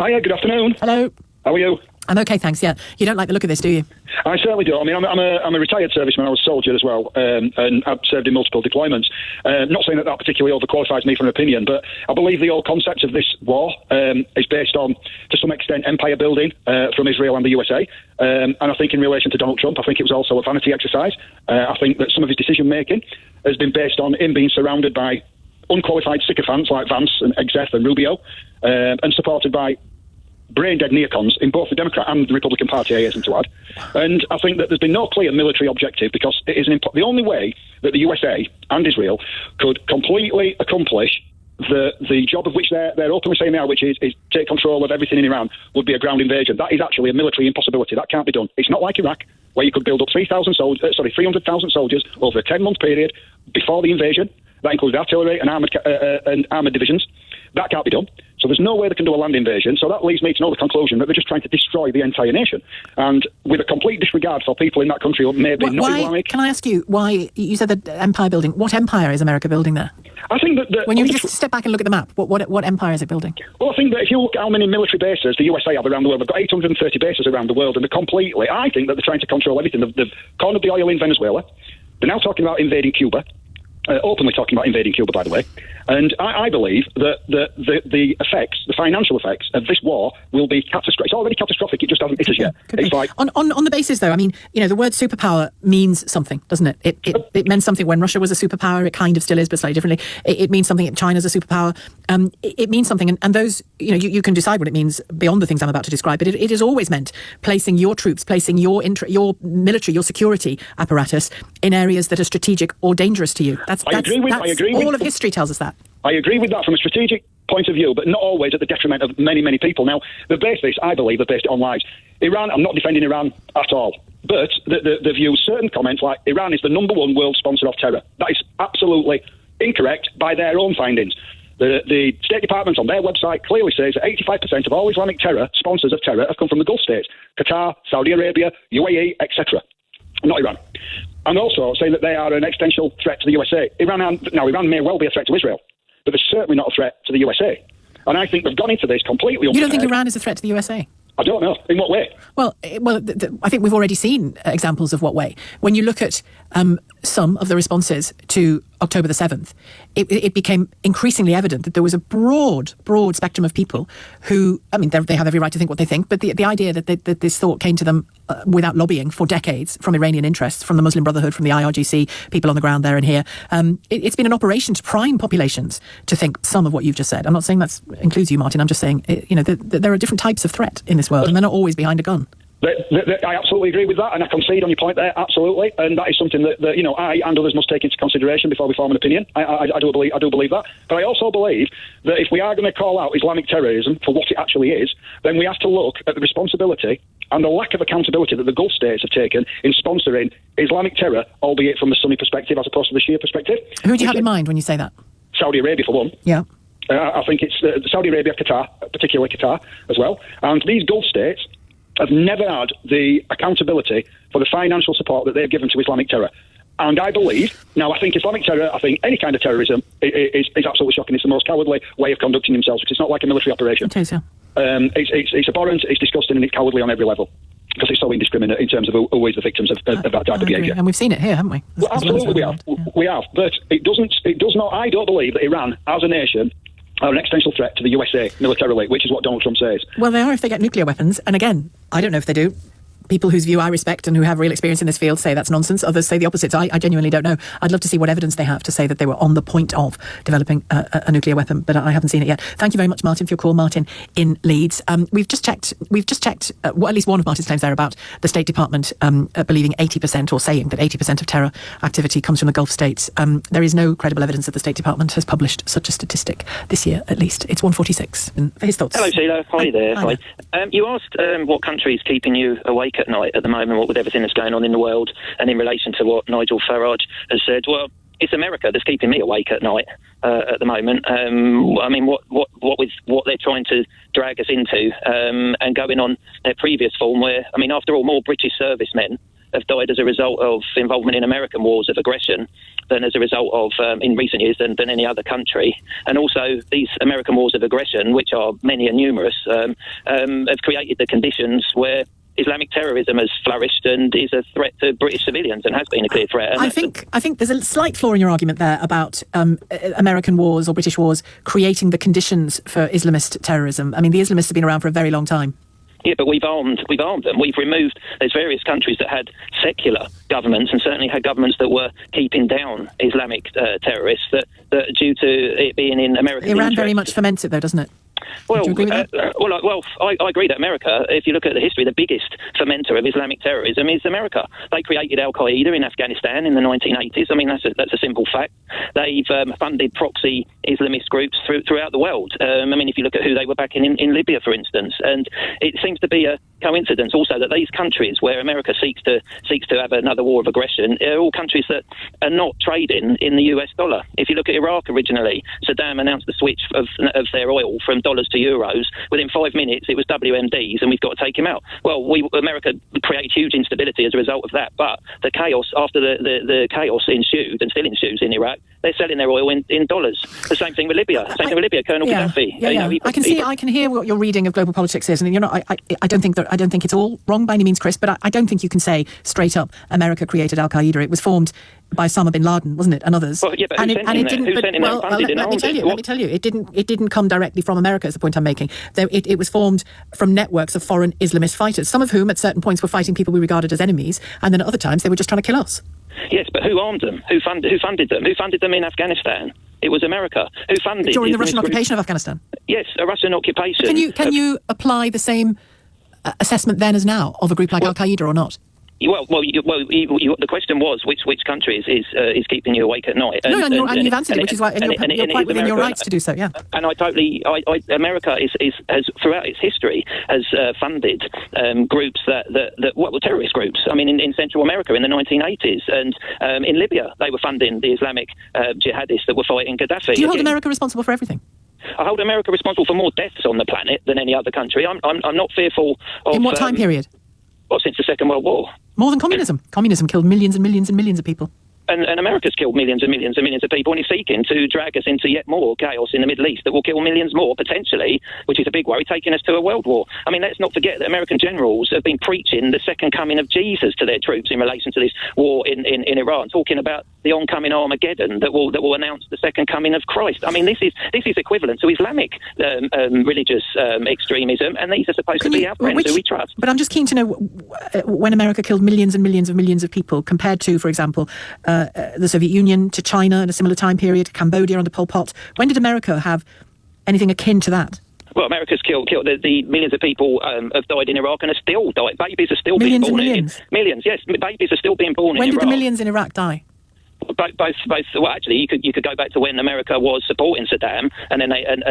Hiya, good afternoon. Hello. How are you? I'm okay, thanks, yeah. You don't like the look of this, do you? I certainly do. I mean, I'm a retired serviceman. I was a soldier as well, and I've served in multiple deployments. Not saying that particularly overqualifies me for an opinion, but I believe the whole concept of this war is based on, to some extent, empire building from Israel and the USA. And I think in relation to Donald Trump, I think it was also a vanity exercise. I think that some of his decision-making has been based on him being surrounded by unqualified sycophants like Vance and Exeth and Rubio, and supported by brain-dead neocons in both the Democrat and the Republican Party, I hasten to add. And I think that there's been no clear military objective, because it is the only way that the USA and Israel could completely accomplish the job of which they're openly saying now, which is take control of everything in Iran, would be a ground invasion. That is actually a military impossibility. That can't be done. It's not like Iraq, where you could build up 300,000 soldiers over a 10-month period before the invasion. That includes artillery and armoured divisions. That can't be done. So there's no way they can do a land invasion. So that leads me to know the conclusion that they're just trying to destroy the entire nation. And with a complete disregard for people in that country who may be not Islamic. Can I ask you why, you said that empire building, what empire is America building there? I think that... when you just step back and look at the map, what empire is it building? Well, I think that if you look at how many military bases the USA have around the world, they've got 830 bases around the world, and I think that they're trying to control everything. They've cornered the oil in Venezuela. They're now talking about invading Cuba. Openly talking about invading Cuba, by the way. And I believe that the effects, the financial effects of this war will be catastrophic. It's already catastrophic, it just hasn't hit us yet. It's like... On the basis, though, I mean, the word superpower means something, doesn't it? It meant something when Russia was a superpower. It kind of still is, but slightly differently. It means something. China's a superpower. It means something. And those, you can decide what it means beyond the things I'm about to describe, but it has always meant placing your troops, placing your military, your security apparatus in areas that are strategic or dangerous to you. I agree. All of history tells us that. I agree with that from a strategic point of view, but not always at the detriment of many, many people. Now, I believe they're based on lies. Iran, I'm not defending Iran at all, but they've used certain comments like Iran is the number one world sponsor of terror. That is absolutely incorrect by their own findings. The State Department on their website clearly says that 85% of all Islamic sponsors of terror have come from the Gulf states, Qatar, Saudi Arabia, UAE, etc., not Iran. And also saying that they are an existential threat to the USA. Iran may well be a threat to Israel, but they're certainly not a threat to the USA. And I think they've gone into this completely unprepared. You don't think Iran is a threat to the USA? I don't know. In what way? Well, I think we've already seen examples of what way. When you look at some of the responses to October the 7th, it became increasingly evident that there was a broad spectrum of people who, I mean, they have every right to think what they think, but the idea that this thought came to them without lobbying for decades from Iranian interests, from the Muslim Brotherhood, from the IRGC, people on the ground there and here, it's been an operation to prime populations to think some of what you've just said. I'm not saying that includes you, Martin. I'm just saying, there are different types of threat in this world, and they're not always behind a gun. I absolutely agree with that, and I concede on your point there, absolutely. And that is something that I and others must take into consideration before we form an opinion. I do believe that. But I also believe that if we are going to call out Islamic terrorism for what it actually is, then we have to look at the responsibility and the lack of accountability that the Gulf states have taken in sponsoring Islamic terror, albeit from the Sunni perspective as opposed to the Shia perspective. Who do you have in mind when you say that? Saudi Arabia, for one. Yeah. I think it's Saudi Arabia, Qatar, particularly Qatar as well. And these Gulf states have never had the accountability for the financial support that they've given to Islamic terror. And I believe, now I think Islamic terror, I think any kind of terrorism is absolutely shocking. It's the most cowardly way of conducting themselves, because it's not like a military operation. It is, yeah. It's abhorrent, it's disgusting, and it's cowardly on every level, because it's so indiscriminate in terms of who is the victims of that type of behaviour. And we've seen it here, haven't we? Well, absolutely we have. Yeah. We have. But it does not, I don't believe that Iran, as a nation, are an existential threat to the USA militarily, which is what Donald Trump says. Well, they are if they get nuclear weapons. And again, I don't know if they do. People whose view I respect and who have real experience in this field say that's nonsense. Others say the opposite. So I genuinely don't know. I'd love to see what evidence they have to say that they were on the point of developing a nuclear weapon, but I haven't seen it yet. Thank you very much, Martin, for your call. Martin in Leeds. We've just checked. At least one of Martin's claims there about the State Department believing 80% or saying that 80% of terror activity comes from the Gulf states. There is no credible evidence that the State Department has published such a statistic this year, at least. It's 1:46. For his thoughts. Hello, Sheila. Hi there. Hi. You asked what country is keeping you awake at night at the moment, what with everything that's going on in the world, and in relation to what Nigel Farage has said. Well, it's America that's keeping me awake at night at the moment. I mean, what with what they're trying to drag us into, and going on their previous form, where, I mean, after all, more British servicemen have died as a result of involvement in American wars of aggression than as a result of, in recent years, than any other country. And also, these American wars of aggression, which are many and numerous, have created the conditions where Islamic terrorism has flourished and is a threat to British civilians and has been a clear threat. I think there's a slight flaw in your argument there about American wars or British wars creating the conditions for Islamist terrorism. I mean, the Islamists have been around for a very long time. Yeah, but we've armed them. We've removed. There's various countries that had secular governments, and certainly had governments that were keeping down Islamic terrorists. That due to it being in American Iran interest, very much foments it, though, doesn't it? Well, do you agree with that? I agree that America, if you look at the history, the biggest fomenter of Islamic terrorism is America. They created Al-Qaeda in Afghanistan in the 1980s. I mean, that's a simple fact. They've funded proxy Islamist groups throughout the world. I mean, if you look at who they were backing in Libya, for instance. And it seems to be a coincidence also that these countries where America seeks to have another war of aggression are all countries that are not trading in the US dollar. If you look at Iraq originally, Saddam announced the switch of their oil from dollars to euros. Within 5 minutes, it was WMDs, and we've got to take him out. Well, America created huge instability as a result of that. But the chaos after the chaos ensued and still ensues in Iraq, they're selling their oil in dollars. The same thing with Libya. Colonel Gaddafi. Yeah. I can hear what your reading of global politics is, and I don't think it's all wrong by any means, Chris. But I don't think you can say straight up America created Al Qaeda. It was formed by Osama bin Laden, wasn't it, and others? Well, yeah, but who sent him there? Let me tell you, it didn't come directly from America. Is the point I'm making? It was formed from networks of foreign Islamist fighters, some of whom at certain points were fighting people we regarded as enemies, and then at other times they were just trying to kill us. Yes, but who armed them? Who funded them? Who funded them in Afghanistan? It was America. Who funded during the Russian occupation of Afghanistan? Yes, a Russian occupation. Can you apply the same assessment then as now of a group like Al Qaeda or not? Well, the question was which country is keeping you awake at night? And you've answered it, which is why you're quite within your rights to do so. Yeah. And America has throughout its history has funded groups that were terrorist groups. I mean, in Central America in the 1980s, and in Libya they were funding the Islamic jihadists that were fighting Gaddafi. Do you hold America responsible for everything? I hold America responsible for more deaths on the planet than any other country. I'm not fearful of. In what time period? Well, since the Second World War. More than communism. Communism killed millions and millions and millions of people. And America's killed millions and millions and millions of people and is seeking to drag us into yet more chaos in the Middle East that will kill millions more, potentially, which is a big worry, taking us to a world war. I mean, let's not forget that American generals have been preaching the second coming of Jesus to their troops in relation to this war in Iran, talking about the oncoming Armageddon that will announce the second coming of Christ. I mean, this is equivalent to Islamic religious extremism, and these are supposed to be our friends who we trust. But I'm just keen to know, when America killed millions and millions of people, compared to, for example, the Soviet Union, to China in a similar time period, Cambodia under Pol Pot. When did America have anything akin to that? Well, America's killed the millions of people have died in Iraq and are still dying. Babies are still being born. Millions, yes. Babies are still being born in Iraq. When did the millions in Iraq die? Both. Well, actually, you could go back to when America was supporting Saddam, and then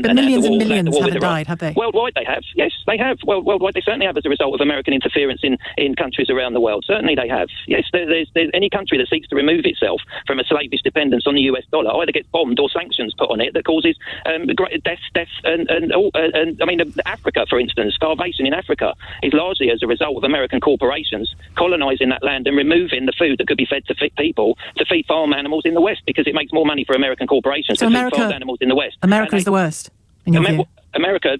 but millions and millions haven't died, have they? Worldwide, they have. Yes, they have. Well, worldwide, they certainly have as a result of American interference in countries around the world. Certainly, they have. Yes, there's any country that seeks to remove itself from a slavish dependence on the US dollar either gets bombed or sanctions put on it that causes death, and I mean, Africa, for instance, starvation in Africa is largely as a result of American corporations colonising that land and removing the food that could be fed to people to feed farm animals in the West, because it makes more money for American corporations to feed farm animals in the West. America is the worst, in your view? America,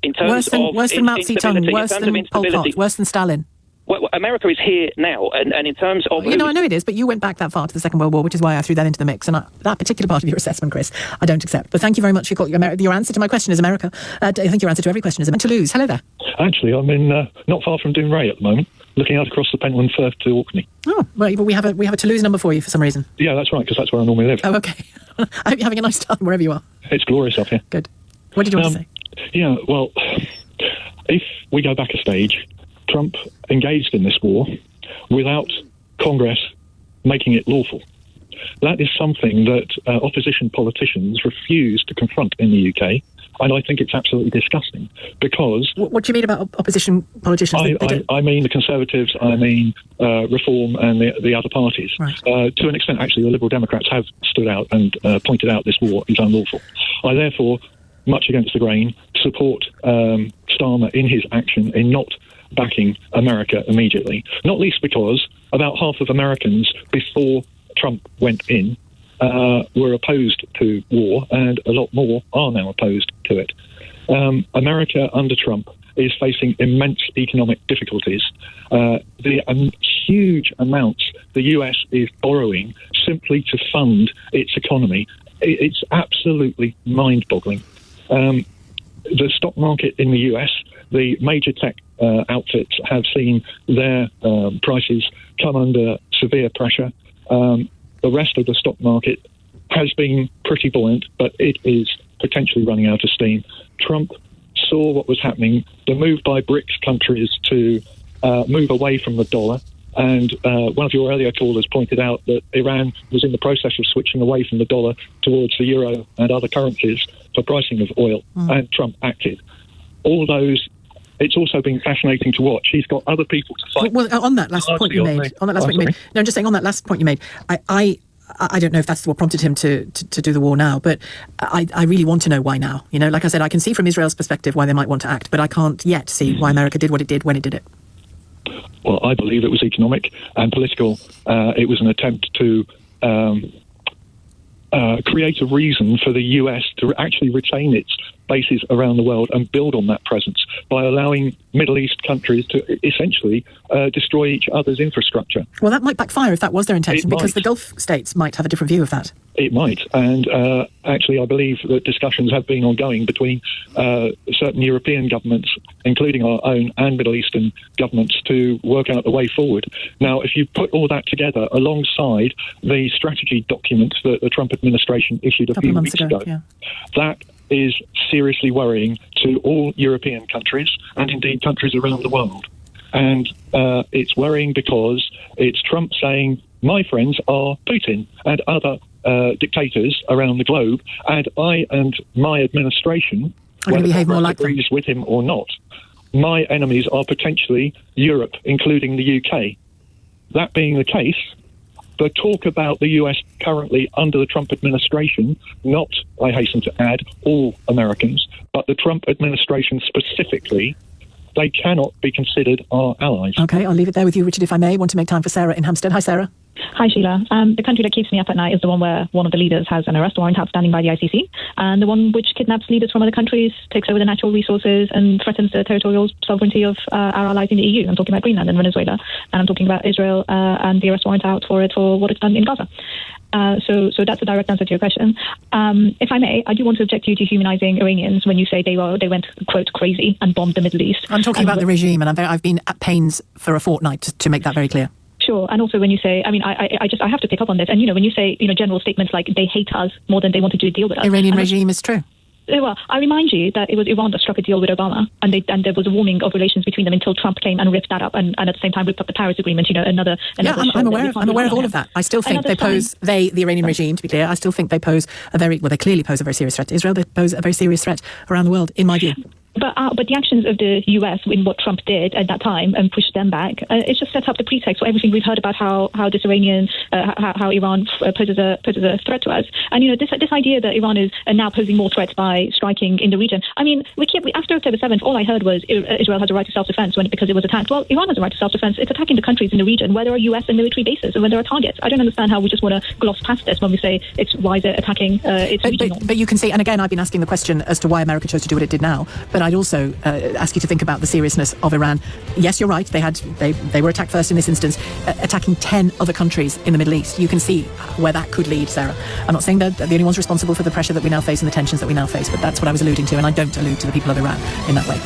in terms of worse than Mao Zedong, worse than Pol Pot, worse than Stalin. Well, America is here now, and in terms of... I know it is, but you went back that far to the Second World War, which is why I threw that into the mix, and that particular part of your assessment, Chris, I don't accept. But thank you very much for your answer to my question is America. I think your answer to every question is America. Toulouse, hello there. Actually, I'm in not far from Dounreay at the moment, looking out across the Pentland Firth to Orkney. Oh, well, we have a Toulouse number for you for some reason. Yeah, that's right, because that's where I normally live. Oh, okay. I hope you're having a nice time wherever you are. It's glorious up here. Good. What did you want to say? Yeah, well, if we go back a stage, Trump engaged in this war without Congress making it lawful. That is something that opposition politicians refuse to confront in the UK, and I think it's absolutely disgusting, because... What do you mean about opposition politicians? I mean the Conservatives, I mean Reform and the other parties. Right. To an extent, actually, the Liberal Democrats have stood out and pointed out this war is unlawful. I therefore, much against the grain, support Starmer in his action in not backing America immediately, not least because about half of Americans before Trump went in were opposed to war, and a lot more are now opposed to it. America under Trump is facing immense economic difficulties. The huge amounts the US is borrowing simply to fund its economy, it's absolutely mind-boggling. The stock market in the US, the major tech outfits have seen their prices come under severe pressure. The rest of the stock market has been pretty buoyant, but it is potentially running out of steam. Trump saw what was happening, the move by BRICS countries to move away from the dollar. And one of your earlier callers pointed out that Iran was in the process of switching away from the dollar towards the euro and other currencies for pricing of oil, and Trump acted. All those, it's also been fascinating to watch. He's got other people to fight. Well, on that last point you made, no, I'm just saying on that last point you made, I don't know if that's what prompted him to do the war now, but I really want to know why now. You know, like I said, I can see from Israel's perspective why they might want to act, but I can't yet see why America did what it did when it did it. Well, I believe it was economic and political. It was an attempt to create a reason for the US to actually retain its bases around the world and build on that presence by allowing Middle East countries to essentially destroy each other's infrastructure. Well, that might backfire if that was their intention, because the Gulf states might have a different view of that. It might, and actually I believe that discussions have been ongoing between certain European governments, including our own, and Middle Eastern governments to work out the way forward. Now, if you put all that together alongside the strategy document that the Trump administration issued a few weeks ago, that is seriously worrying to all European countries and indeed countries around the world. And it's worrying because it's Trump saying, my friends are Putin and other dictators around the globe, and I and my administration, whether Congress agrees with him or not, my enemies are potentially Europe, including the UK. That being the case, the talk about the US currently under the Trump administration, not, I hasten to add, all Americans, but the Trump administration specifically, they cannot be considered our allies. OK, I'll leave it there with you, Richard, if I may. I want to make time for Sarah in Hampstead. Hi, Sarah. Hi, Sheila. The country that keeps me up at night is the one where one of the leaders has an arrest warrant outstanding by the ICC, and the one which kidnaps leaders from other countries, takes over the natural resources, and threatens the territorial sovereignty of our allies in the EU. I'm talking about Greenland and Venezuela, and I'm talking about Israel and the arrest warrant out for what it's done in Gaza. So that's a direct answer to your question. If I may, I do want to object to you dehumanizing Iranians when you say they went, quote, crazy and bombed the Middle East. I'm talking about the regime, and I've been at pains for a fortnight to make that very clear. Sure, and also when you say, I mean, I have to pick up on this, and when you say, general statements like they hate us more than they wanted to deal with us. Iranian regime is true. Well, I remind you that it was Iran that struck a deal with Obama, and there was a warming of relations between them until Trump came and ripped that up, and at the same time ripped up the Paris Agreement. I'm aware of all of that. I still think the Iranian regime, to be clear, I still think they clearly pose a very serious threat to Israel. They pose a very serious threat around the world, in my view. But the actions of the US in what Trump did at that time and pushed them back, it just sets up the pretext for everything we've heard about how this Iranian, how Iran poses a threat to us. And this idea that Iran is now posing more threats by striking in the region. I mean, after October 7th, all I heard was Israel has a right to self-defense because it was attacked. Well, Iran has a right to self-defense. It's attacking the countries in the region where there are US and military bases and where there are targets. I don't understand how we just want to gloss past this when we say it's wiser attacking its regional. But you can see, and again, I've been asking the question as to why America chose to do what it did now. But I'd also ask you to think about the seriousness of Iran. Yes, you're right. They were attacked first in this instance, attacking 10 other countries in the Middle East. You can see where that could lead, Sarah. I'm not saying they're the only ones responsible for the pressure that we now face and the tensions that we now face, but that's what I was alluding to, and I don't allude to the people of Iran in that way.